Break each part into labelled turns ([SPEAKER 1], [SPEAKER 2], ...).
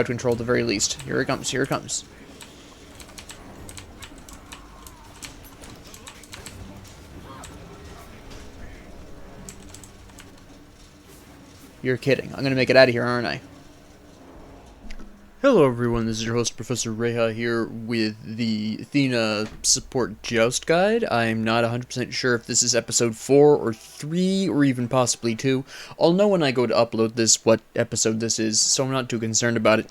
[SPEAKER 1] control at the very least. Here it comes, here it comes. You're kidding. I'm gonna make it out of here, aren't I? Hello everyone, this is your host Professor Reha here with the Athena Support Joust Guide. I'm not 100% sure if this is episode 4 or 3 or even possibly 2. I'll know when I go to upload this what episode this is, so I'm not too concerned about it.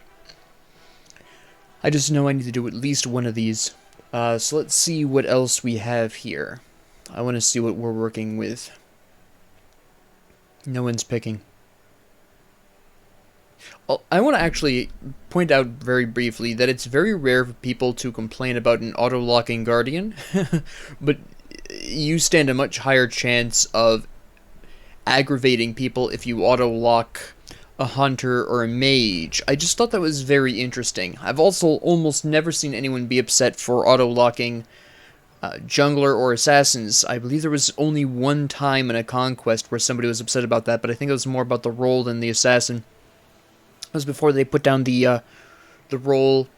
[SPEAKER 1] I just know I need to do at least one of these. So let's see what else we have here. I want to see what we're working with. No one's picking. I want to actually point out very briefly that it's very rare for people to complain about an auto-locking guardian, but you stand a much higher chance of aggravating people if you auto-lock a hunter or a mage. I just thought that was very interesting. I've also almost never seen anyone be upset for auto-locking jungler or assassins. I believe there was only one time in a conquest where somebody was upset about that, but I think it was more about the role than the assassin. That was before they put down the role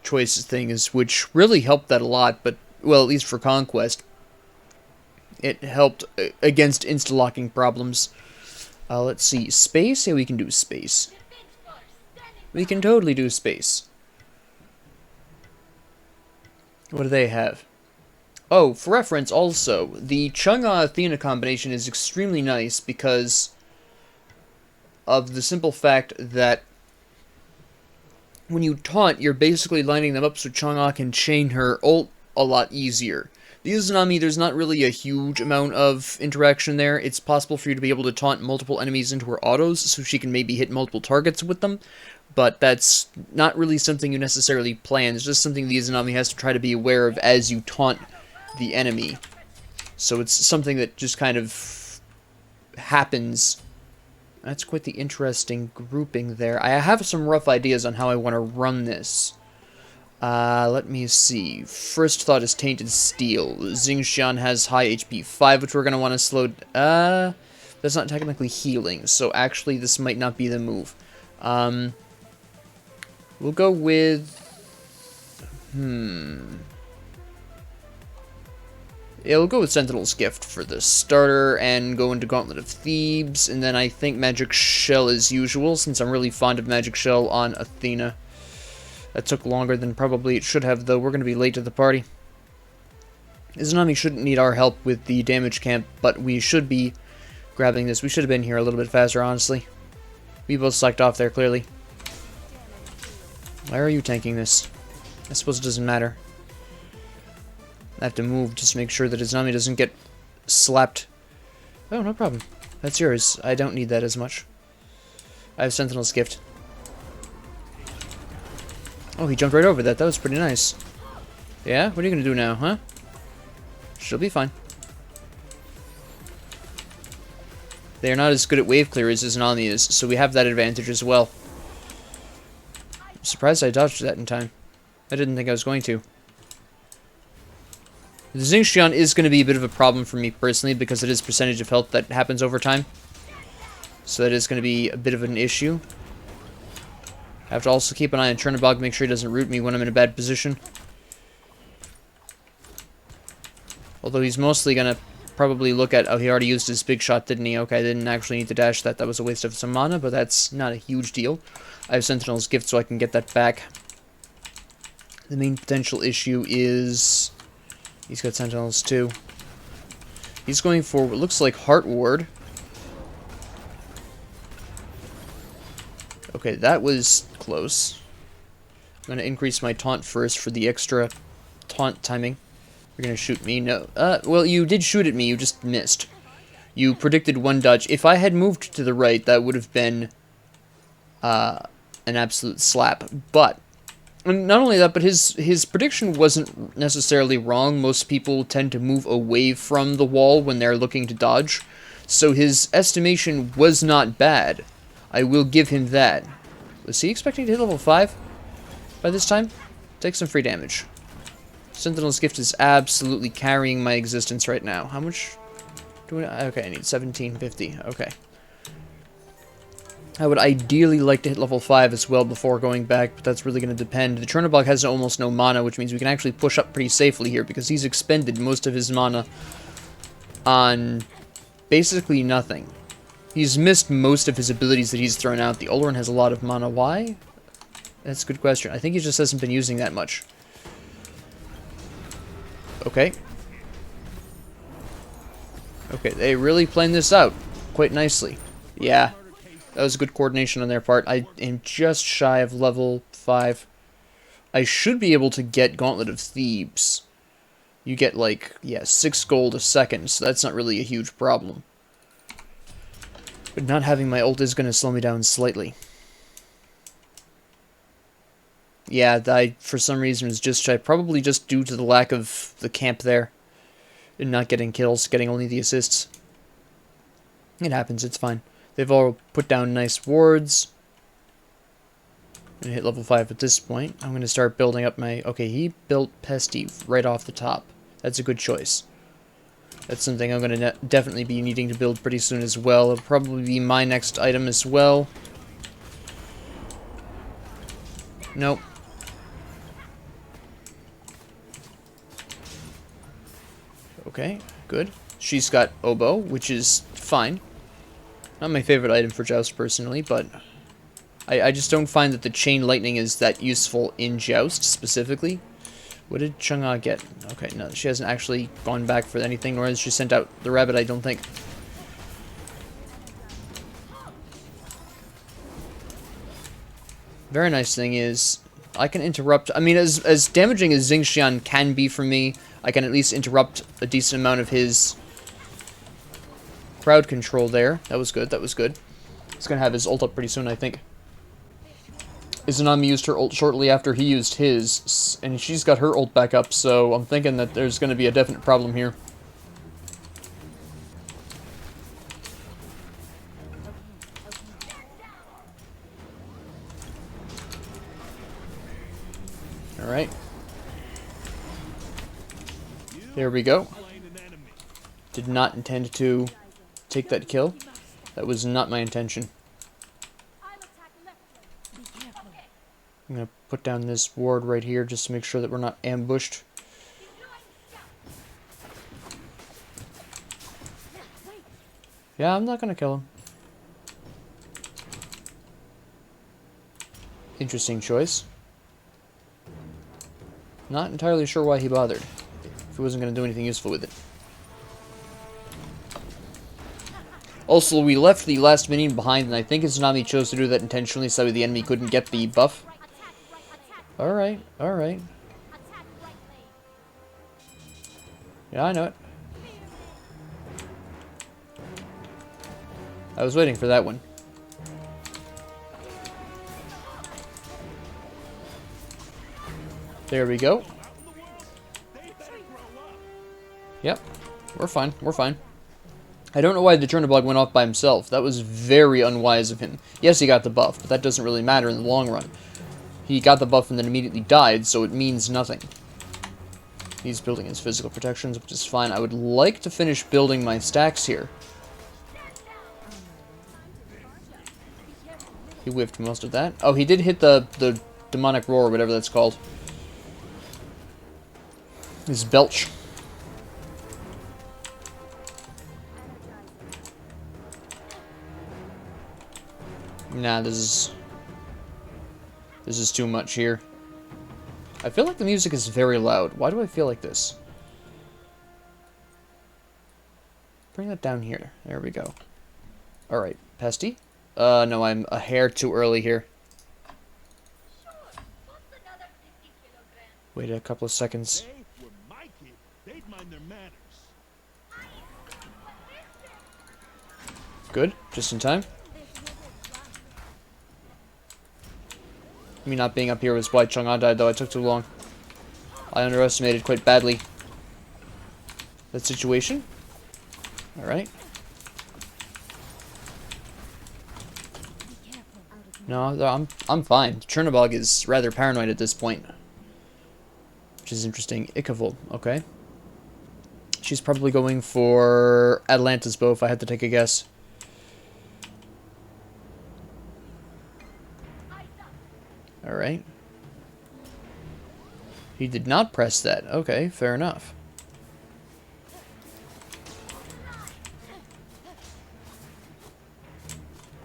[SPEAKER 1] choice things, which really helped that a lot, but, well, at least for Conquest, it helped against insta-locking problems. Let's see, space? Yeah, we can do space. We can totally do space. What do they have? Oh, for reference also, the Chang'e Athena combination is extremely nice because of the simple fact that when you taunt, you're basically lining them up so Chang'e can chain her ult a lot easier. The Izanami, there's not really a huge amount of interaction there. It's possible for you to be able to taunt multiple enemies into her autos, so she can maybe hit multiple targets with them, but that's not really something you necessarily plan. It's just something the Izanami has to try to be aware of as you taunt the enemy. So it's something that just kind of happens. That's quite the interesting grouping there. I have some rough ideas on how I want to run this. Let me see. First thought is Tainted Steel. Xing Tian has high HP 5, which we're going to want to slow... that's not technically healing, so actually this might not be the move. We'll go with... Yeah, we'll go with Sentinel's Gift for the starter, and go into Gauntlet of Thebes, and then I think Magic Shell as usual, since I'm really fond of Magic Shell on Athena. That took longer than probably it should have, though. We're going to be late to the party. Izanami shouldn't need our help with the damage camp, but we should be grabbing this. We should have been here a little bit faster, honestly. We both sucked off there, clearly. Why are you tanking this? I suppose it doesn't matter. I have to move just to make sure that Izanami doesn't get slapped. Oh, no problem. That's yours. I don't need that as much. I have Sentinel's Gift. Oh, he jumped right over that. That was pretty nice. Yeah? What are you going to do now, huh? She'll be fine. They are not as good at wave clear as Izanami is, so we have that advantage as well. I'm surprised I dodged that in time. I didn't think I was going to. The Xing Tian is going to be a bit of a problem for me personally because it is percentage of health that happens over time. So that is going to be a bit of an issue. I have to also keep an eye on Chernobog, make sure he doesn't root me when I'm in a bad position. Although he's mostly going to probably look at... Oh, he already used his big shot, didn't he? Okay, I didn't actually need to dash that. That was a waste of some mana, but that's not a huge deal. I have Sentinel's Gift so I can get that back. The main potential issue is... He's got Sentinels too. He's going for what looks like Heart Ward. Okay, that was close. I'm going to increase my taunt first for the extra taunt timing. You're going to shoot me? No. Well, you did shoot at me, you just missed. You predicted one dodge. If I had moved to the right, that would have been an absolute slap. But not only that, but his prediction wasn't necessarily wrong. Most people tend to move away from the wall when they're looking to dodge. So his estimation was not bad. I will give him that. Was he expecting to hit level 5 by this time? Take some free damage. Sentinel's Gift is absolutely carrying my existence right now. How much do I... Okay, I need 1750. Okay. I would ideally like to hit level 5 as well before going back, but that's really going to depend. The Chernobog has almost no mana, which means we can actually push up pretty safely here, because he's expended most of his mana on basically nothing. He's missed most of his abilities that he's thrown out. The Oloran has a lot of mana. Why? That's a good question. I think he just hasn't been using that much. Okay. Okay, they really planned this out quite nicely. Yeah. That was good coordination on their part. I am just shy of level 5. I should be able to get Gauntlet of Thebes. You get, like, yeah, 6 gold a second, so that's not really a huge problem. But not having my ult is going to slow me down slightly. Yeah, I, for some reason, was just shy. Probably just due to the lack of the camp there. And not getting kills, getting only the assists. It happens, it's fine. They've all put down nice wards. I'm going to hit level 5 at this point. I'm going to start building up my... Okay, he built Pesty right off the top. That's a good choice. That's something I'm going to definitely be needing to build pretty soon as well. It'll probably be my next item as well. Nope. Okay, good. She's got Oboe, which is fine. Not my favorite item for Joust, personally, but I just don't find that the Chain Lightning is that useful in Joust, specifically. What did Chang'e get? Okay, no, she hasn't actually gone back for anything, nor has she sent out the rabbit, I don't think. Very nice thing is, I can interrupt... I mean, as damaging as Xing Tian can be for me, I can at least interrupt a decent amount of his crowd control there. That was good, that was good. He's going to have his ult up pretty soon, I think. Izanami used her ult shortly after he used his, and she's got her ult back up, so I'm thinking that there's going to be a definite problem here. Alright. There we go. Did not intend to take that kill. That was not my intention. I'm going to put down this ward right here just to make sure that we're not ambushed. Yeah, I'm not going to kill him. Interesting choice. Not entirely sure why he bothered, if he wasn't going to do anything useful with it. Also, we left the last minion behind, and I think Izanami chose to do that intentionally so the enemy couldn't get the buff. Alright, alright. Yeah, I know it. I was waiting for that one. There we go. Yep, we're fine, we're fine. I don't know why the Chernobog went off by himself. That was very unwise of him. Yes, he got the buff, but that doesn't really matter in the long run. He got the buff and then immediately died, so it means nothing. He's building his physical protections, which is fine. I would like to finish building my stacks here. He whiffed most of that. Oh, he did hit the demonic roar, or whatever that's called. His belch. Nah, this is too much here. I feel like the music is very loud. Why do I feel like this? Bring that down here. There we go. Alright, Pesty? No, I'm a hair too early here. Wait a couple of seconds. Good, just in time. Me not being up here was why Chang'e died, though. I took too long. I underestimated quite badly that situation. Alright. No, I'm fine. Chernobog is rather paranoid at this point. Which is interesting. Ikavul, okay. She's probably going for Atalanta's bow if I had to take a guess. Alright. He did not press that. Okay, fair enough.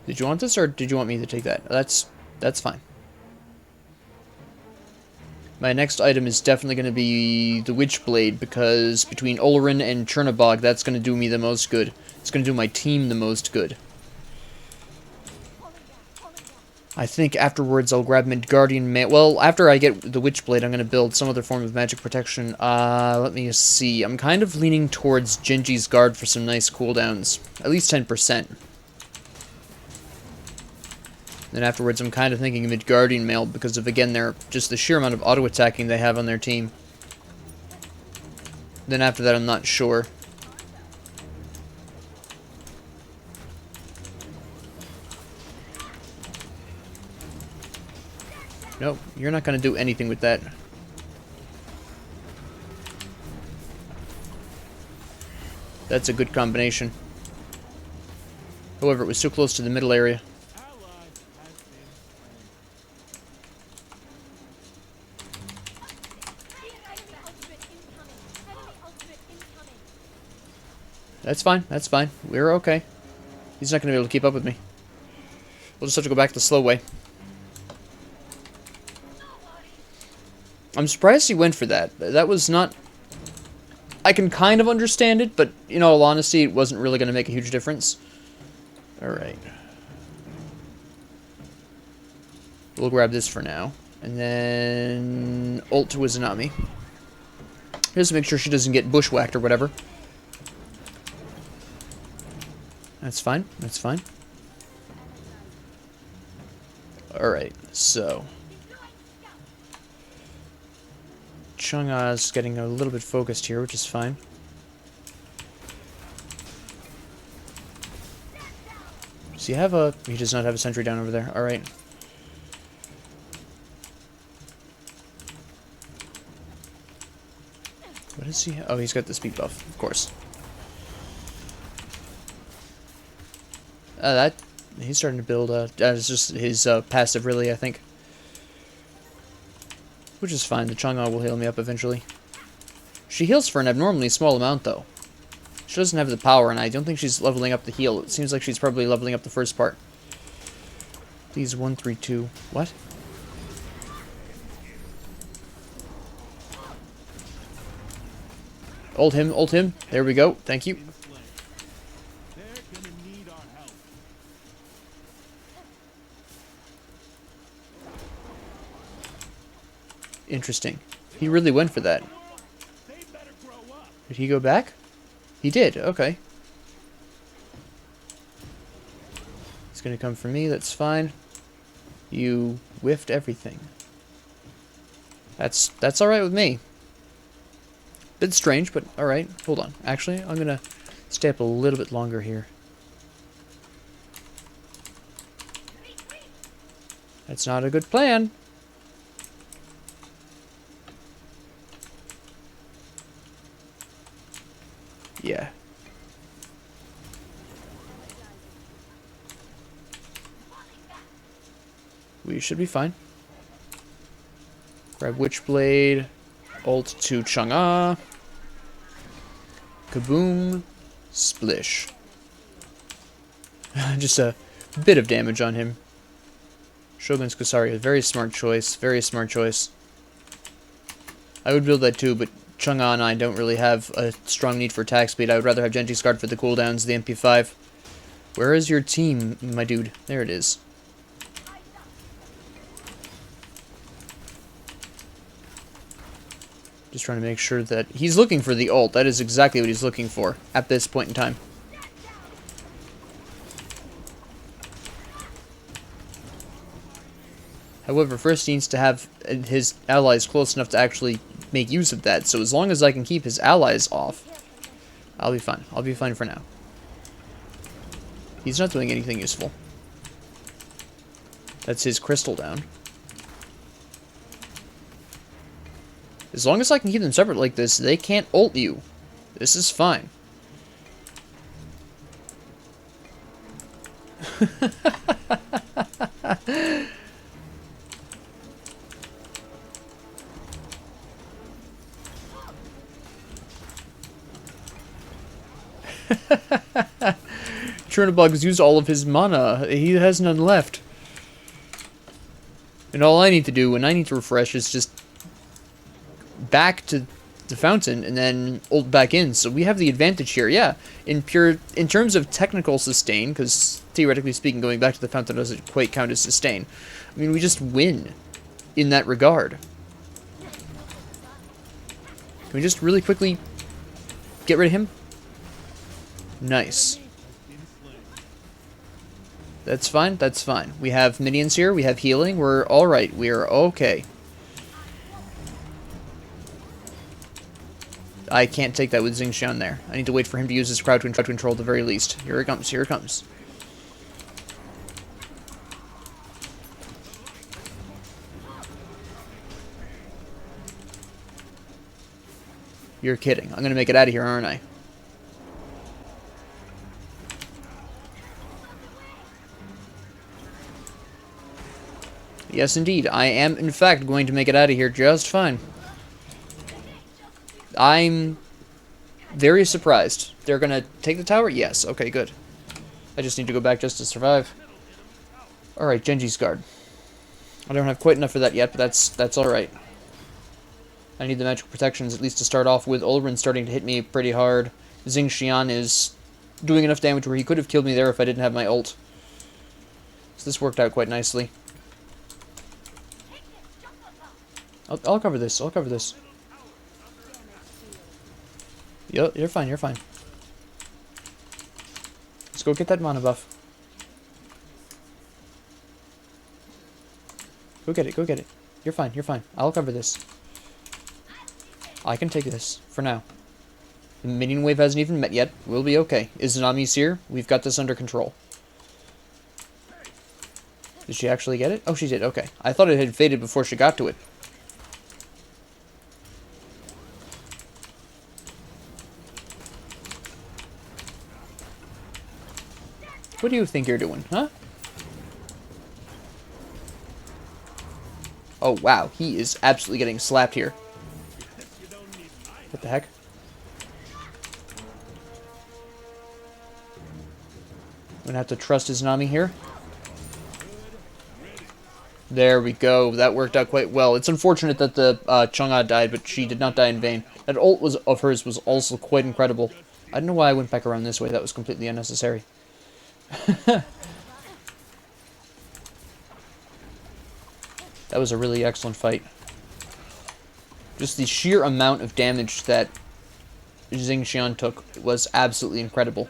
[SPEAKER 1] Did you want this, or did you want me to take that? That's fine. My next item is definitely going to be the Witchblade, because between Olerin and Chernobog, that's going to do me the most good. It's going to do my team the most good. I think afterwards I'll grab Midgardian Mail. Well, after I get the Witchblade, I'm going to build some other form of magic protection. Let me see. I'm kind of leaning towards Genji's Guard for some nice cooldowns. At least 10%. Then afterwards, I'm kind of thinking Midgardian Mail because of, again, just the sheer amount of auto-attacking they have on their team. Then after that, I'm not sure. Nope, you're not going to do anything with that. That's a good combination. However, it was too close to the middle area. That's fine, that's fine. We're okay. He's not going to be able to keep up with me. We'll just have to go back the slow way. I'm surprised he went for that. That was not... I can kind of understand it, but in all honesty, it wasn't really going to make a huge difference. Alright. We'll grab this for now. And then... ult to Izanami. Just to make sure she doesn't get bushwhacked or whatever. That's fine. That's fine. Alright, so... Chang'a's getting a little bit focused here, which is fine. Does he have a... He does not have a sentry down over there. Alright. What is he... Oh, he's got the speed buff, of course. He's starting to build, it's just his, passive, really, I think. Which is fine, the Chang'e will heal me up eventually. She heals for an abnormally small amount, though. She doesn't have the power, and I don't think she's leveling up the heal. It seems like she's probably leveling up the first part. Please, 1, 3, 2... What? Ult him, ult him. There we go, thank you. Interesting. He really went for that. Did he go back? He did, okay. He's gonna come for me, that's fine. You whiffed everything. That's alright with me. Bit strange, but alright. Hold on. Actually, I'm gonna stay up a little bit longer here. That's not a good plan. Yeah. We should be fine. Grab Witchblade. Ult to Chang'e. Kaboom. Splish. Just a bit of damage on him. Shogun's Kusaria. Very smart choice. Very smart choice. I would build that too, but Chang'e and I don't really have a strong need for attack speed. I would rather have Genji's Guard for the cooldowns, the MP5. Where is your team, my dude? There it is. Just trying to make sure that... He's looking for the ult. That is exactly what he's looking for at this point in time. However, first he needs to have his allies close enough to actually make use of that. So as long as I can keep his allies off, I'll be fine. I'll be fine for now. He's not doing anything useful. That's his crystal down. As long as I can keep them separate like this, they can't ult you. This is fine. Chernobog has used all of his mana. He has none left. And all I need to do when I need to refresh is just back to the fountain and then ult back in. So we have the advantage here. Yeah, in terms of technical sustain, because theoretically speaking, going back to the fountain doesn't quite count as sustain. I mean, we just win in that regard. Can we just really quickly get rid of him? Nice. That's fine, that's fine. We have minions here, we have healing, we're alright, we're okay. I can't take that with Xing Tian there. I need to wait for him to use his crowd control at the very least. Here it comes, here it comes. You're kidding. I'm gonna make it out of here, aren't I? Yes, indeed. I am, in fact, going to make it out of here just fine. I'm very surprised. They're going to take the tower? Yes. Okay, good. I just need to go back just to survive. Alright, Genji's guard. I don't have quite enough for that yet, but that's alright. I need the magical protections, at least to start off with. Olrin's starting to hit me pretty hard. Xing Tian is doing enough damage where he could have killed me there if I didn't have my ult. So this worked out quite nicely. I'll cover this. I'll cover this. You're fine. You're fine. Let's go get that mana buff. Go get it. Go get it. You're fine. You're fine. I'll cover this. I can take this for now. The minion wave hasn't even met yet. We'll be okay. Izanami's here. We've got this under control. Did she actually get it? Oh, she did. Okay. I thought it had faded before she got to it. What do you think you're doing, huh? Oh, wow. He is absolutely getting slapped here. What the heck? I'm gonna have to trust Izanami here. There we go. That worked out quite well. It's unfortunate that the Chang'e died, but she did not die in vain. That ult of hers was also quite incredible. I don't know why I went back around this way. That was completely unnecessary. That was a really excellent fight. Just the sheer amount of damage that Xing Tian took was absolutely incredible.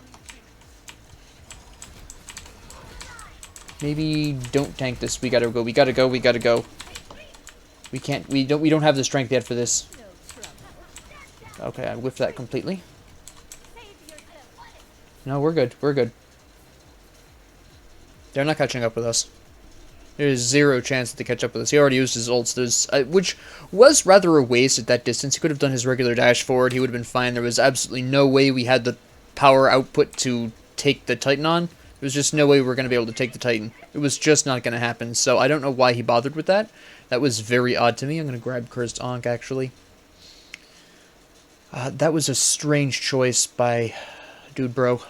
[SPEAKER 1] Maybe don't tank this. We gotta go. We gotta go. We gotta go. We can't. We don't have the strength yet for this. Okay, I whiffed that completely. No, we're good. We're good. They're not catching up with us. There's zero chance that they catch up with us. He already used his ults, which was rather a waste at that distance. He could have done his regular dash forward. He would have been fine. There was absolutely no way we had the power output to take the Titan on. There was just no way we were going to be able to take the Titan. It was just not going to happen. So I don't know why he bothered with that. That was very odd to me. I'm going to grab Cursed Ankh, actually. That was a strange choice by Dude Bro.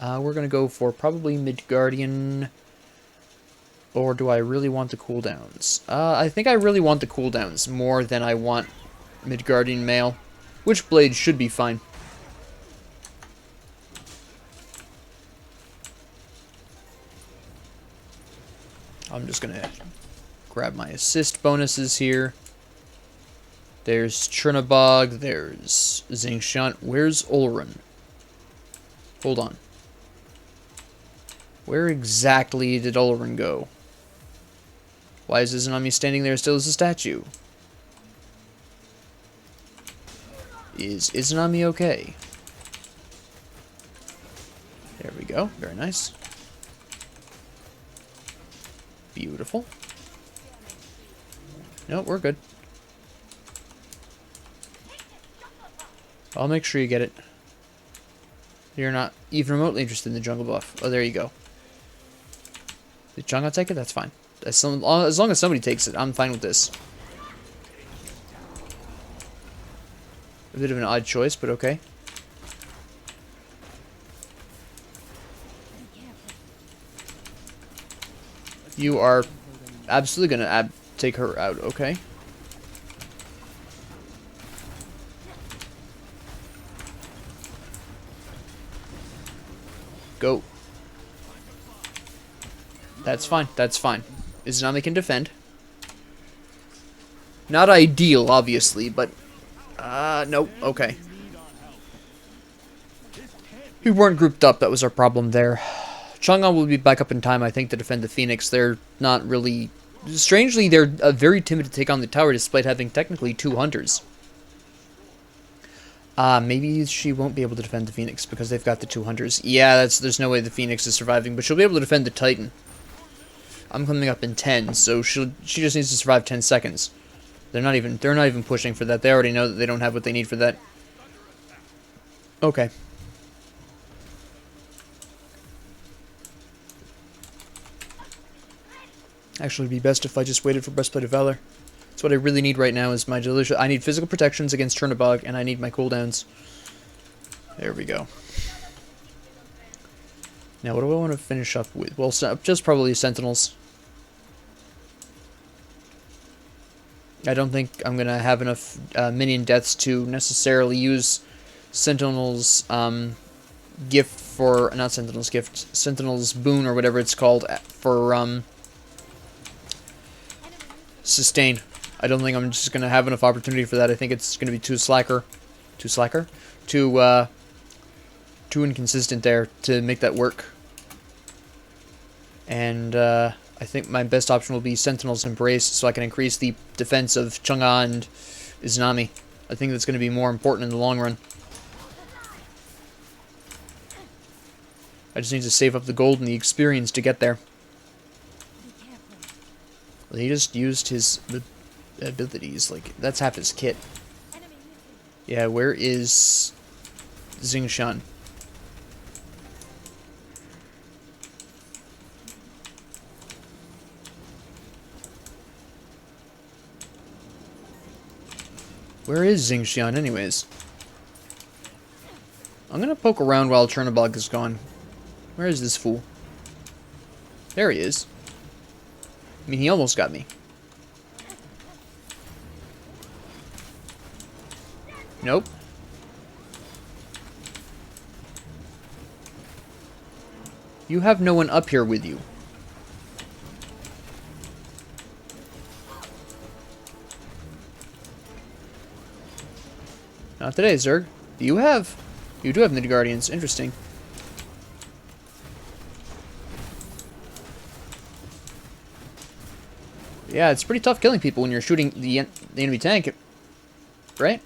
[SPEAKER 1] We're going to go for probably Midgardian. Or do I really want the cooldowns? I think I really want the cooldowns more than I want Midgardian Mail. Witchblade should be fine. I'm just going to grab my assist bonuses here. There's Chernobog. There's Xing Tian. Where's Olrin? Hold on. Where exactly did Olrin go? Why is Izanami standing there still as a statue? Is Izanami okay? There we go. Very nice. Beautiful. No, we're good. I'll make sure you get it. You're not even remotely interested in the jungle buff. Oh, there you go. Did Chang'e take it? That's fine. As long as somebody takes it, I'm fine with this. A bit of an odd choice, but okay. You are absolutely gonna take her out, okay? Go. That's fine, that's fine. Izanami can defend. Not ideal, obviously, but... nope, okay. We weren't grouped up, that was our problem there. Chang'e will be back up in time, I think, to defend the Phoenix. They're not really... Strangely, they're very timid to take on the tower, despite having technically 2 hunters. Maybe she won't be able to defend the Phoenix, because they've got the 2 hunters. Yeah, there's no way the Phoenix is surviving, but she'll be able to defend the Titan. I'm coming up in 10, so she just needs to survive 10 seconds. They're not even pushing for that. They already know that they don't have what they need for that. Okay. Actually, it'd be best if I just waited for Breastplate of Valor. That's what I really need right now is my delicious... I need physical protections against Chernobog, and I need my cooldowns. There we go. Now, what do I want to finish up with? Well, just probably Sentinels. I don't think I'm going to have enough minion deaths to necessarily use Sentinels gift for... Not Sentinels gift. Sentinels boon or whatever it's called for sustain. I don't think I'm just going to have enough opportunity for that. I think it's going to be too slacker. Too slacker? Too inconsistent there to make that work. And I think my best option will be Sentinel's Embrace, so I can increase the defense of Chang'e and Izanami. I think that's going to be more important in the long run. I just need to save up the gold and the experience to get there. Well, he just used his abilities. Like, that's half his kit. Yeah, where is Xing Tian? Where is Xing Tian, anyways? I'm gonna poke around while Chernobog is gone. Where is this fool? There he is. I mean, he almost got me. Nope. You have no one up here with you. Not today, Zerg. You do have Nid Guardians. Interesting. Yeah, it's pretty tough killing people when you're shooting the enemy tank, right?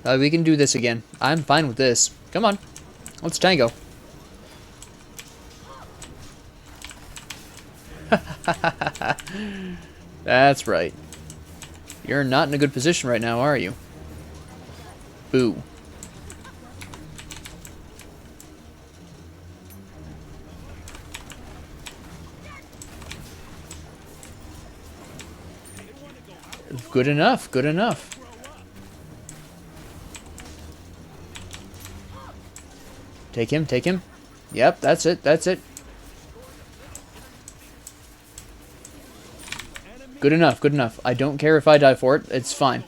[SPEAKER 1] We can do this again. I'm fine with this. Come on. Let's tango. That's right. You're not in a good position right now, are you? Boo. Good enough, good enough. Take him, take him. Yep, that's it, that's it. Good enough, good enough. I don't care if I die for it, it's fine.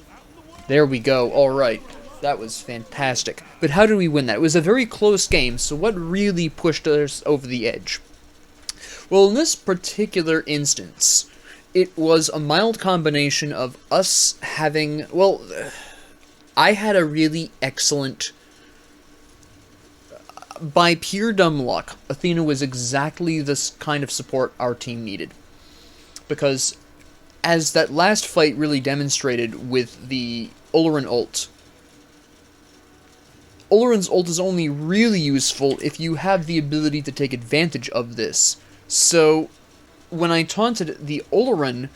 [SPEAKER 1] There we go, alright. That was fantastic. But how did we win that? It was a very close game, so what really pushed us over the edge? Well, in this particular instance, it was a mild combination of us having... Well, I had a really excellent... By pure dumb luck, Athena was exactly this kind of support our team needed. Because, as that last fight really demonstrated with the Oloran ult, Oloran's ult is only really useful if you have the ability to take advantage of this. So, when I taunted the Oloran,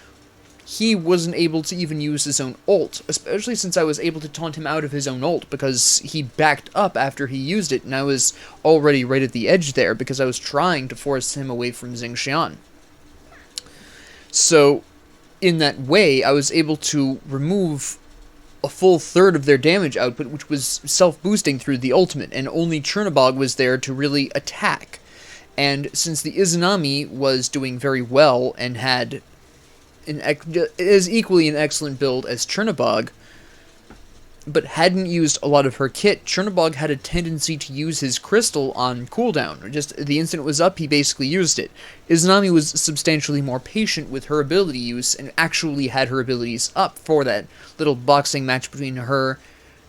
[SPEAKER 1] he wasn't able to even use his own ult, especially since I was able to taunt him out of his own ult, because he backed up after he used it, and I was already right at the edge there, because I was trying to force him away from Xing Tian. So, in that way, I was able to remove a full third of their damage output, which was self-boosting through the ultimate, and only Chernobog was there to really attack. And since the Izanami was doing very well and had is equally an excellent build as Chernobog, but hadn't used a lot of her kit, Chernobog had a tendency to use his crystal on cooldown. Just the instant it was up, he basically used it. Izanami was substantially more patient with her ability use and actually had her abilities up for that little boxing match between her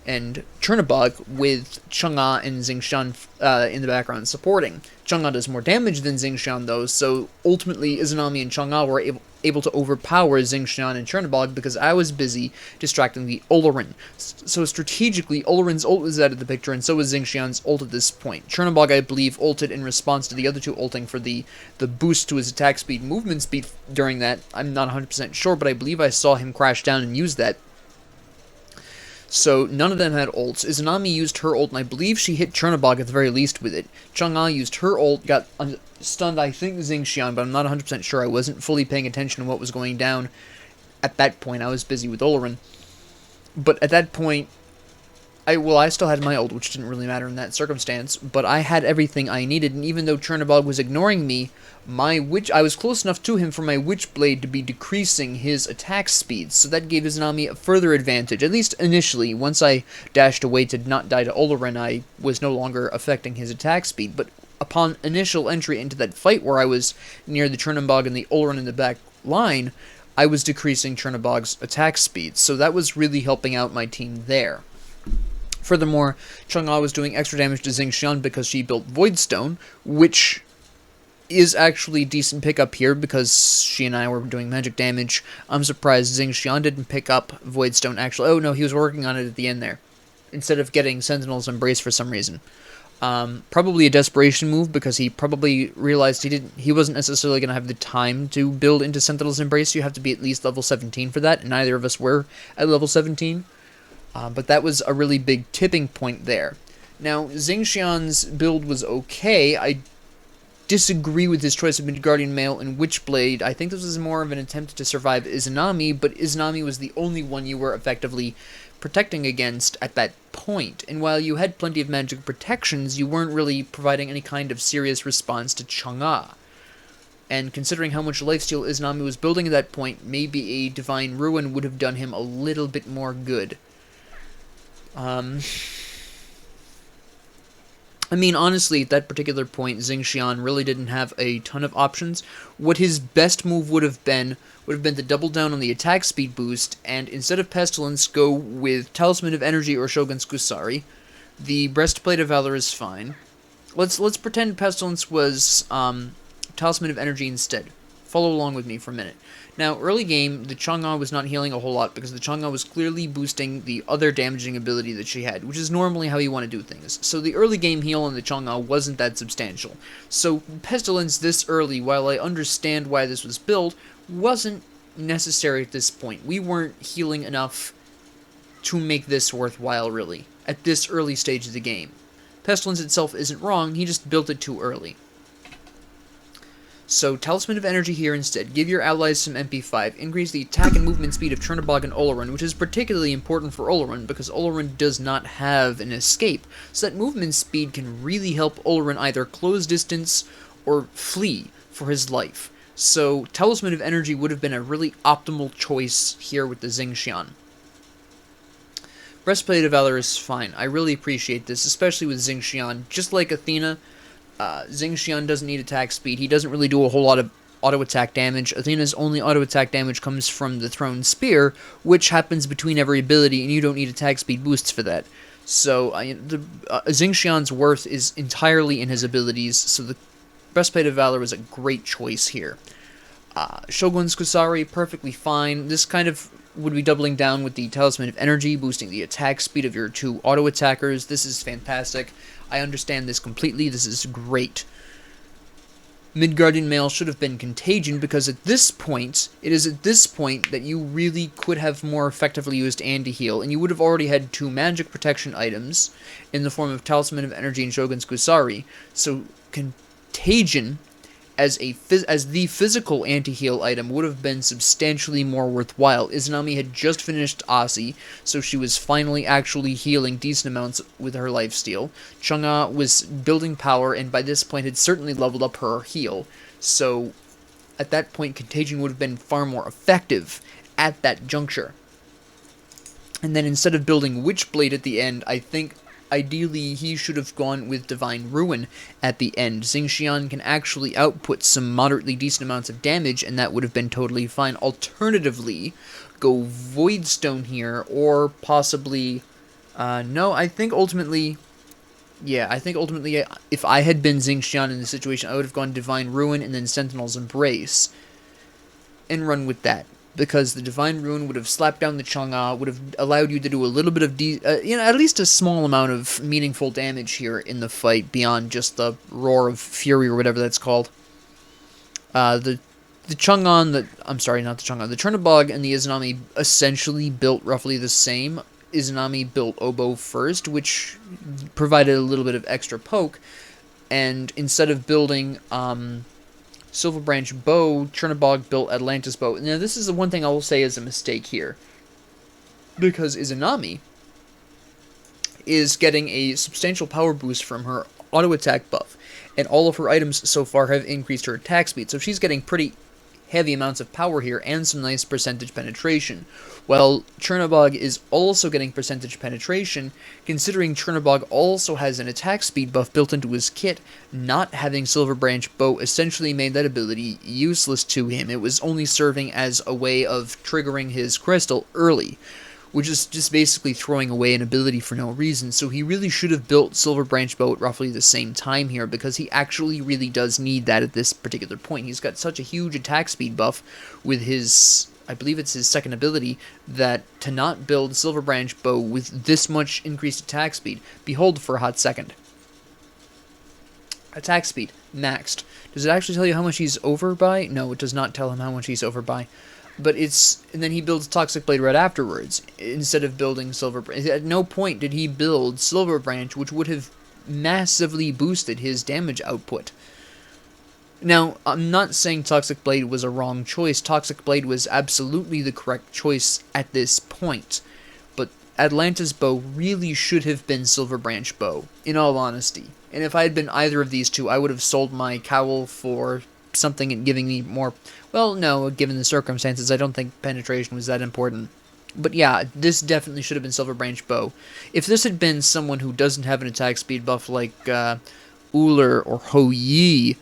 [SPEAKER 1] and Chernobog, with Chang'e and Xing Tian in the background supporting. Chang'e does more damage than Xing Tian, though, so ultimately Izanami and Chang'e were able to overpower Xing Tian and Chernobog because I was busy distracting the Olorin. So strategically, Olorin's ult was out of the picture, and so was Xing Tian's ult at this point. Chernobog, I believe, ulted in response to the other two ulting for the boost to his attack speed, movement speed during that. I'm not 100% sure, but I believe I saw him crash down and use that. So none of them had ults. Izanami used her ult, and I believe she hit Chernobog at the very least with it. Chang'e used her ult, got stunned, I think, Xing Tian, but I'm not 100% sure. I wasn't fully paying attention to what was going down at that point. I was busy with Olorin. But at that point, I still had my ult, which didn't really matter in that circumstance, but I had everything I needed, and even though Chernobog was ignoring me, I was close enough to him for my Witchblade to be decreasing his attack speed, so that gave Izanami a further advantage, at least initially. Once I dashed away to not die to Olorin, I was no longer affecting his attack speed, but upon initial entry into that fight where I was near the Chernobog and the Olorin in the back line, I was decreasing Chernobog's attack speed, so that was really helping out my team there. Furthermore, Chang'e was doing extra damage to Xing Tian because she built Voidstone, which is actually decent pickup here because she and I were doing magic damage. I'm surprised Xing Tian didn't pick up Voidstone actually. Oh no, he was working on it at the end there, instead of getting Sentinel's Embrace for some reason. Probably a desperation move because he probably realized he wasn't necessarily going to have the time to build into Sentinel's Embrace. You have to be at least level 17 for that, and neither of us were at level 17. But that was a really big tipping point there. Now, Xing Tian's build was okay. I disagree with his choice of Midgardian Mail and Witchblade. I think this was more of an attempt to survive Izanami, but Izanami was the only one you were effectively protecting against at that point. And while you had plenty of magic protections, you weren't really providing any kind of serious response to Chang'e. And considering how much lifesteal Izanami was building at that point, maybe a Divine Ruin would have done him a little bit more good. I mean, honestly, at that particular point, Xing Tian really didn't have a ton of options. What his best move would have been to double down on the attack speed boost, and instead of Pestilence, go with Talisman of Energy or Shogun's Kusari. The Breastplate of Valor is fine. Let's pretend Pestilence was Talisman of Energy instead. Follow along with me for a minute. Now, early game, the Chang'e was not healing a whole lot because the Chang'e was clearly boosting the other damaging ability that she had, which is normally how you want to do things. So the early game heal on the Chang'e wasn't that substantial. So Pestilence this early, while I understand why this was built, wasn't necessary at this point. We weren't healing enough to make this worthwhile, really, at this early stage of the game. Pestilence itself isn't wrong, he just built it too early. So, Talisman of Energy here instead. Give your allies some MP5. Increase the attack and movement speed of Chernobog and Olorin, which is particularly important for Olorin, because Olorin does not have an escape. So that movement speed can really help Olorin either close distance or flee for his life. So, Talisman of Energy would have been a really optimal choice here with the Xing Tian. Breastplate of Valor is fine. I really appreciate this, especially with Xing Tian. Just like Athena, Xing Tian doesn't need attack speed. He doesn't really do a whole lot of auto-attack damage. Athena's only auto-attack damage comes from the Thrown Spear, which happens between every ability, and you don't need attack speed boosts for that. So, Xing Tian's worth is entirely in his abilities, so the Breastplate of Valor is a great choice here. Shogun's Kusari, perfectly fine. This kind of would be doubling down with the Talisman of Energy, boosting the attack speed of your two auto-attackers. This is fantastic. I understand this completely. This is great. Midgardian Mail should have been Contagion, because at this point, it is at this point that you really could have more effectively used Anti-Heal, and you would have already had two magic protection items in the form of Talisman of Energy and Shogun's Kusari. So, Contagion as the physical anti-heal item would have been substantially more worthwhile. Izanami had just finished Asi, so she was finally actually healing decent amounts with her lifesteal. Chang'e was building power, and by this point had certainly leveled up her heal. So at that point, Contagion would have been far more effective at that juncture. And then instead of building Witchblade at the end, I think ideally he should have gone with Divine Ruin at the end. Xing Tian can actually output some moderately decent amounts of damage, and that would have been totally fine. Alternatively, go Voidstone here, or possibly... no, I think ultimately... Yeah, I think ultimately, if I had been Xing Tian in this situation, I would have gone Divine Ruin and then Sentinel's Embrace, and run with that. Because the Divine Ruin would have slapped down the Chang'e, would have allowed you to do a little bit of, at least a small amount of meaningful damage here in the fight, beyond just the Roar of Fury or whatever that's called. The Chang'e, I'm sorry, not the Chang'e, the Chernobog and the Izanami essentially built roughly the same. Izanami built Oboe first, which provided a little bit of extra poke, and instead of building, Silverbranch Bow, Chernobog built Atlantis Bow. Now, this is the one thing I will say is a mistake here. Because Izanami is getting a substantial power boost from her auto attack buff. And all of her items so far have increased her attack speed. So she's getting pretty heavy amounts of power here and some nice percentage penetration. While Chernobog is also getting percentage penetration, considering Chernobog also has an attack speed buff built into his kit, not having Silverbranch Bow essentially made that ability useless to him. It was only serving as a way of triggering his crystal early, which is just basically throwing away an ability for no reason. So he really should have built Silverbranch Bow at roughly the same time here, because he actually really does need that at this particular point. He's got such a huge attack speed buff with his, I believe it's his second ability, that to not build Silverbranch Bow with this much increased attack speed, behold for a hot second. Attack speed, maxed. Does it actually tell you how much he's over by? No, it does not tell him how much he's over by. But it's, and then he builds Toxic Blade right afterwards, instead of building Silverbranch. At no point did he build Silverbranch, which would have massively boosted his damage output. Now, I'm not saying Toxic Blade was a wrong choice. Toxic Blade was absolutely the correct choice at this point. But Atlantis Bow really should have been Silverbranch Bow, in all honesty. And if I had been either of these two, I would have sold my cowl for something and giving me more... Well, no, given the circumstances, I don't think penetration was that important. But yeah, this definitely should have been Silverbranch Bow. If this had been someone who doesn't have an attack speed buff like Uller or Ho Yi,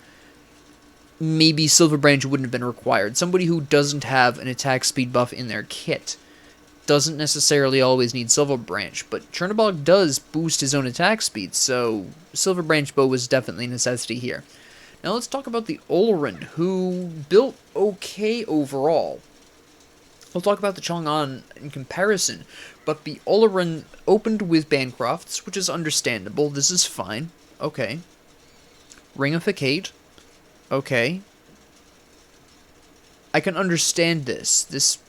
[SPEAKER 1] maybe Silverbranch wouldn't have been required. Somebody who doesn't have an attack speed buff in their kit doesn't necessarily always need Silverbranch, but Chernobog does boost his own attack speed, so Silverbranch Bow was definitely a necessity here. Now let's talk about the Oloran, who built okay overall. We'll talk about the Chang'e in comparison, but the Oloran opened with Bancrofts, which is understandable. This is fine. Okay. Ringificate. Okay. I can understand this. This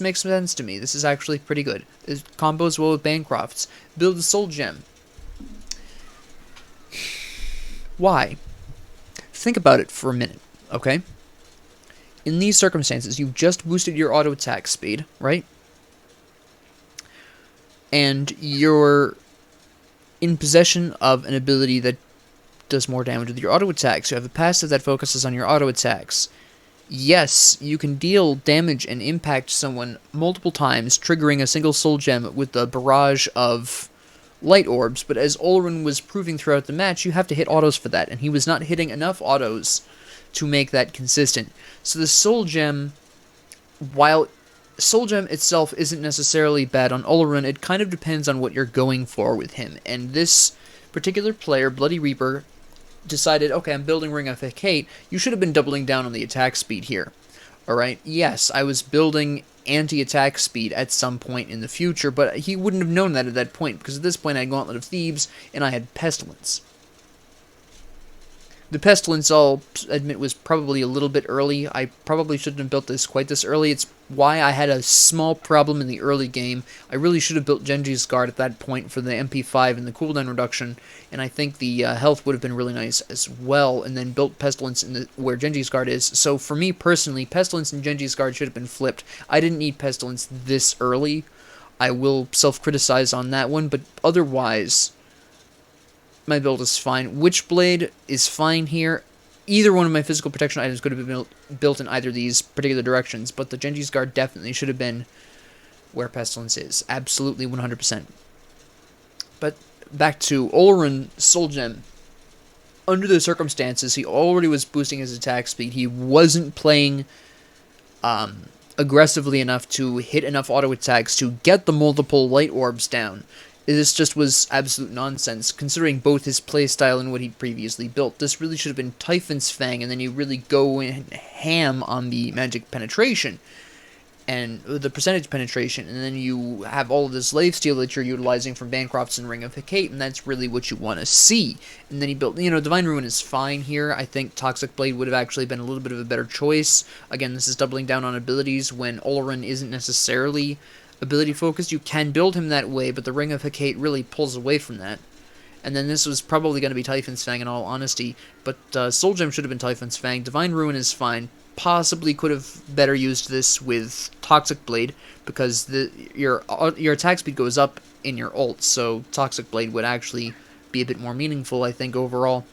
[SPEAKER 1] makes sense to me. This is actually pretty good. It combos well with Bancrofts. Build a Soul Gem. Why? Think about it for a minute, okay? In these circumstances, you've just boosted your auto attack speed, right? And you're in possession of an ability that does more damage with your auto attacks. You have a passive that focuses on your auto attacks. Yes, you can deal damage and impact someone multiple times, triggering a single soul gem with a barrage of light orbs, but as Oloran was proving throughout the match, you have to hit autos for that, and he was not hitting enough autos to make that consistent. So the Soul Gem, while Soul Gem itself isn't necessarily bad on Oloran, it kind of depends on what you're going for with him, and this particular player, Bloody Reaper, decided, okay, I'm building Ringificate, you should have been doubling down on the attack speed here. Alright, yes, I was building anti-attack speed at some point in the future, but he wouldn't have known that at that point, because at this point I had Gauntlet of Thebes, and I had Pestilence. The Pestilence, I'll admit, was probably a little bit early. I probably shouldn't have built this quite this early. It's why I had a small problem in the early game. I really should have built Genji's Guard at that point for the MP5 and the cooldown reduction, and I think the health would have been really nice as well, and then built Pestilence where Genji's Guard is. So for me personally, Pestilence and Genji's Guard should have been flipped. I didn't need Pestilence this early. I will self-criticize on that one, but otherwise, my build is fine. Witchblade is fine here. Either one of my physical protection items could have been built in either of these particular directions, but the Genji's Guard definitely should have been where Pestilence is. Absolutely 100%. But back to Olorun Soul Gem. Under the circumstances, he already was boosting his attack speed. He wasn't playing aggressively enough to hit enough auto attacks to get the multiple light orbs down. This just was absolute nonsense, considering both his playstyle and what he'd previously built. This really should have been Typhon's Fang, and then you really go in ham on the magic penetration, and the percentage penetration, and then you have all of this lifesteal that you're utilizing from Bancroft's and Ring of Hecate, and that's really what you want to see. And then he built, Divine Ruin is fine here. I think Toxic Blade would have actually been a little bit of a better choice. Again, this is doubling down on abilities when Olorun isn't necessarily ability focused. You can build him that way, but the Ring of Hecate really pulls away from that. And then this was probably going to be Typhon's Fang in all honesty, but Soul Gem should have been Typhon's Fang. Divine Ruin is fine. Possibly could have better used this with Toxic Blade, because your attack speed goes up in your ult, so Toxic Blade would actually be a bit more meaningful, I think, overall.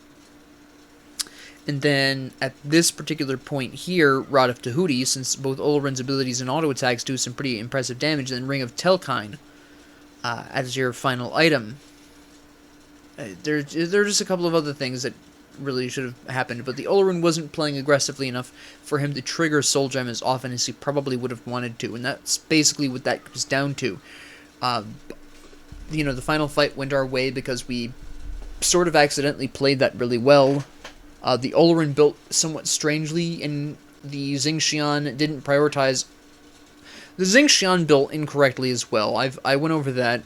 [SPEAKER 1] And then, at this particular point here, Rod of Tahuti, since both Olorun's abilities and auto attacks do some pretty impressive damage, and then Ring of Telkine as your final item. There are just a couple of other things that really should have happened, but the Olorun wasn't playing aggressively enough for him to trigger Soul Gem as often as he probably would have wanted to, and that's basically what that comes down to. The final fight went our way because we sort of accidentally played that really well. The Olorun built somewhat strangely, and the Xingtian didn't prioritize. The Xingtian built incorrectly as well. I went over that.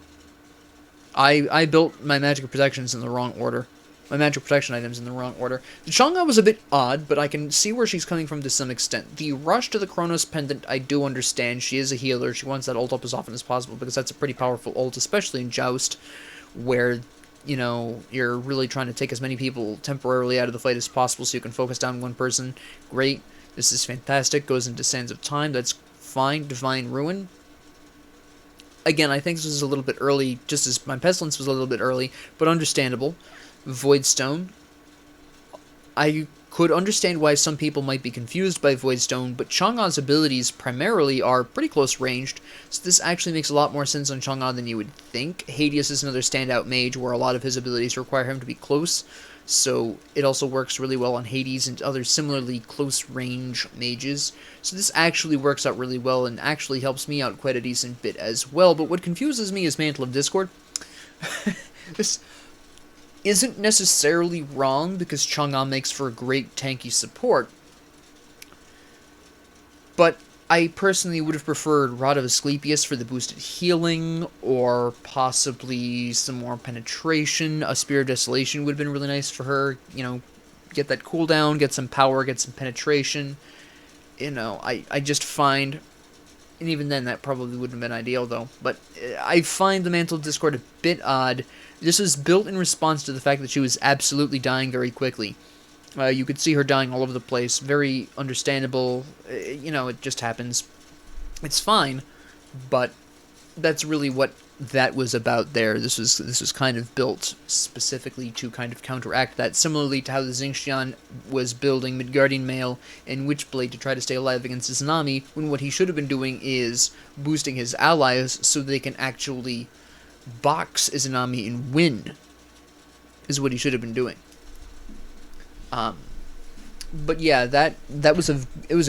[SPEAKER 1] I built my magic protections in the wrong order. My magic protection items in the wrong order. The Chang'e was a bit odd, but I can see where she's coming from to some extent. The rush to the Chronos Pendant, I do understand. She is a healer. She wants that ult up as often as possible, because that's a pretty powerful ult, especially in Joust, where you're really trying to take as many people temporarily out of the fight as possible so you can focus down one person. Great. This is fantastic. Goes into Sands of Time. That's fine. Divine Ruin. Again, I think this was a little bit early, just as my Pestilence was a little bit early, but understandable. Voidstone. I could understand why some people might be confused by Voidstone, but Chang'e's abilities primarily are pretty close ranged, so this actually makes a lot more sense on Chang'e than you would think. Hades is another standout mage where a lot of his abilities require him to be close, so it also works really well on Hades and other similarly close range mages. So this actually works out really well and actually helps me out quite a decent bit as well. But what confuses me is Mantle of Discord. This isn't necessarily wrong, because Chang'e makes for great tanky support, but I personally would have preferred Rod of Asclepius for the boosted healing, or possibly some more penetration. A Spear of Desolation would have been really nice for her, get that cooldown, get some power, get some penetration. I just find, and even then that probably wouldn't have been ideal though, but I find the Mantle of Discord a bit odd. This was built in response to the fact that she was absolutely dying very quickly. You could see her dying all over the place. Very understandable. It just happens. It's fine, but that's really what that was about there. This was kind of built specifically to kind of counteract that, similarly to how the Xingtian was building Midgardian Mail and Witchblade to try to stay alive against Izanami, when what he should have been doing is boosting his allies so they can actually box Izanami and win, is what he should have been doing. But yeah, that was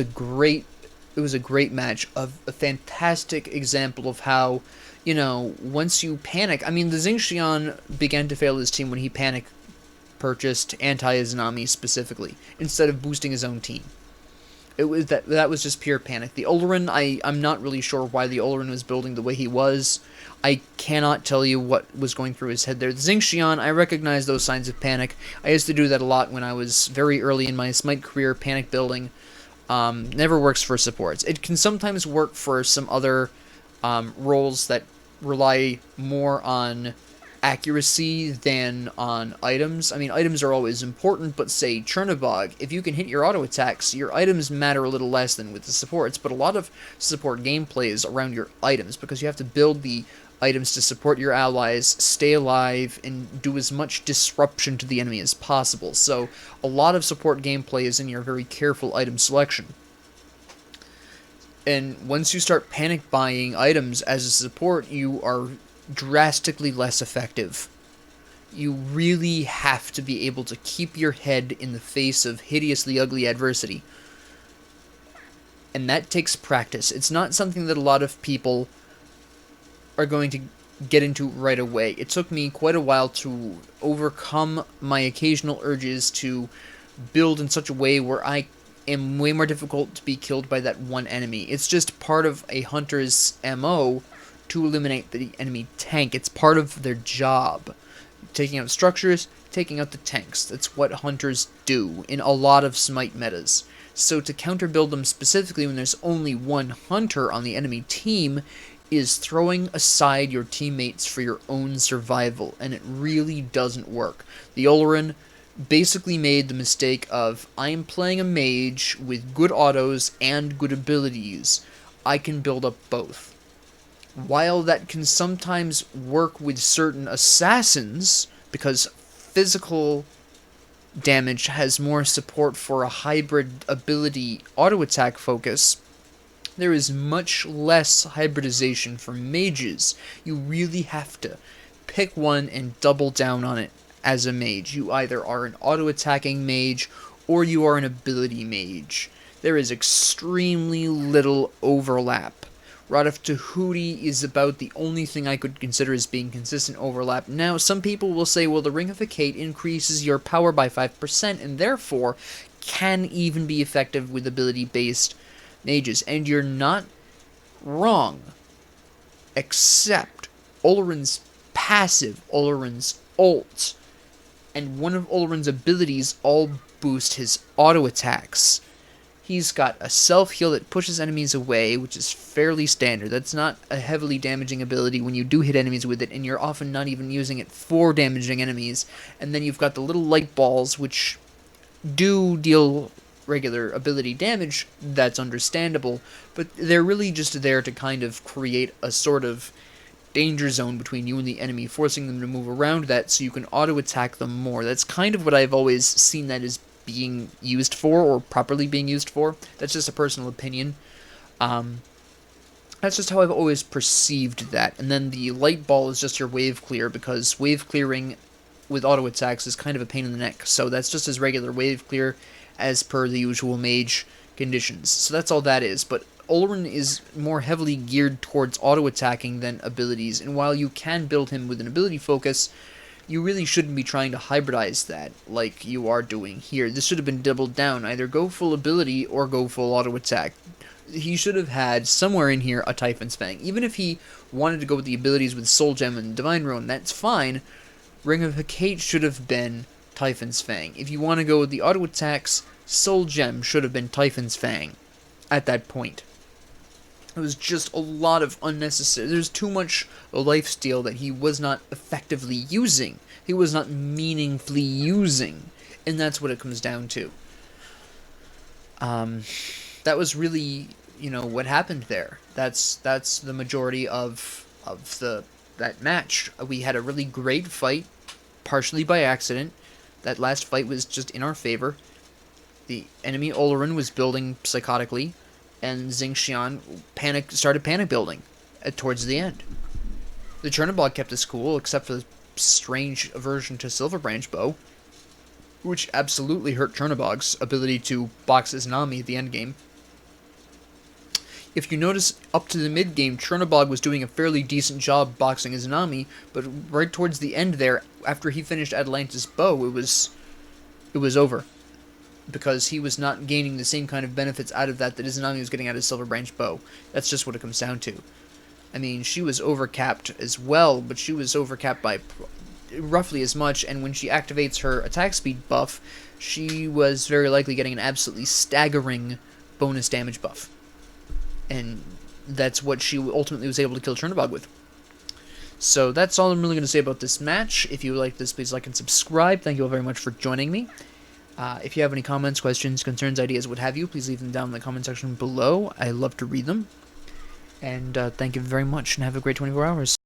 [SPEAKER 1] a great match, of a fantastic example of how, once you panic. I mean, the Xingtian began to fail his team when he panic purchased anti-Izanami specifically, instead of boosting his own team. That was just pure panic. The Olorin, I'm not really sure why the Olorin was building the way he was. I cannot tell you what was going through his head there. The Xing Tian, I recognize those signs of panic. I used to do that a lot when I was very early in my Smite career, panic building. Never works for supports. It can sometimes work for some other roles that rely more on accuracy than on items. I mean, items are always important, but say Chernobog, if you can hit your auto attacks, your items matter a little less than with the supports, but a lot of support gameplay is around your items, because you have to build the items to support your allies, stay alive, and do as much disruption to the enemy as possible. So a lot of support gameplay is in your very careful item selection. And once you start panic buying items as a support, you are drastically less effective. You really have to be able to keep your head in the face of hideously ugly adversity. And that takes practice. It's not something that a lot of people are going to get into right away. It took me quite a while to overcome my occasional urges to build in such a way where I am way more difficult to be killed by that one enemy. It's just part of a hunter's MO to eliminate the enemy tank. It's part of their job. Taking out structures, taking out the tanks. That's what hunters do in a lot of Smite metas. So to counter build them specifically when there's only one hunter on the enemy team is throwing aside your teammates for your own survival, and it really doesn't work. The Olorin basically made the mistake of, I am playing a mage with good autos and good abilities. I can build up both. While that can sometimes work with certain assassins, because physical damage has more support for a hybrid ability auto-attack focus, there is much less hybridization for mages. You really have to pick one and double down on it as a mage. You either are an auto-attacking mage, or you are an ability mage. There is extremely little overlap. Rod of Tahuti is about the only thing I could consider as being consistent overlap. Now, some people will say, well, the Ring of Hecate increases your power by 5%, and therefore can even be effective with ability-based mages. And you're not wrong, except Olorin's passive, Olorin's ult, and one of Olorin's abilities all boost his auto attacks. He's got a self-heal that pushes enemies away, which is fairly standard. That's not a heavily damaging ability when you do hit enemies with it, and you're often not even using it for damaging enemies. And then you've got the little light balls, which do deal regular ability damage. That's understandable, but they're really just there to kind of create a sort of danger zone between you and the enemy, forcing them to move around that so you can auto-attack them more. That's kind of what I've always seen that as being used for, or properly being used for. That's just a personal opinion. That's just how I've always perceived that. And then the light ball is just your wave clear, because wave clearing with auto attacks is kind of a pain in the neck. So that's just as regular wave clear as per the usual mage conditions. So that's all that is. But Olorin is more heavily geared towards auto attacking than abilities, and while you can build him with an ability focus, you really shouldn't be trying to hybridize that like you are doing here. This should have been doubled down. Either go full ability or go full auto attack. He should have had somewhere in here a Typhon's Fang. Even if he wanted to go with the abilities with Soul Gem and Divine Ruin, that's fine. Ring of Hecate should have been Typhon's Fang. If you want to go with the auto attacks, Soul Gem should have been Typhon's Fang at that point. It was just a lot of unnecessary. There's too much lifesteal that he was not effectively using. He was not meaningfully using. And that's what it comes down to. That was really, what happened there. That's the majority of that match. We had a really great fight, partially by accident. That last fight was just in our favor. The enemy Olorin was building psychotically, and Xing Tian started panic building towards the end. The Chernobog kept us cool, except for the strange aversion to Silverbranch Bow, which absolutely hurt Chernobog's ability to box his Nami at the end game. If you notice, up to the mid game, Chernobog was doing a fairly decent job boxing his Nami, but right towards the end there, after he finished Atalanta's bow, it was over. because he was not gaining the same kind of benefits out of that that Izanami was getting out of Silverbranch Bow. That's just what it comes down to. I mean, she was overcapped as well, but she was overcapped by roughly as much, and when she activates her attack speed buff, she was very likely getting an absolutely staggering bonus damage buff. And that's what she ultimately was able to kill Chernobog with. So that's all I'm really going to say about this match. If you like this, please like and subscribe. Thank you all very much for joining me. If you have any comments, questions, concerns, ideas, what have you, please leave them down in the comment section below. I love to read them. And thank you very much, and have a great 24 hours.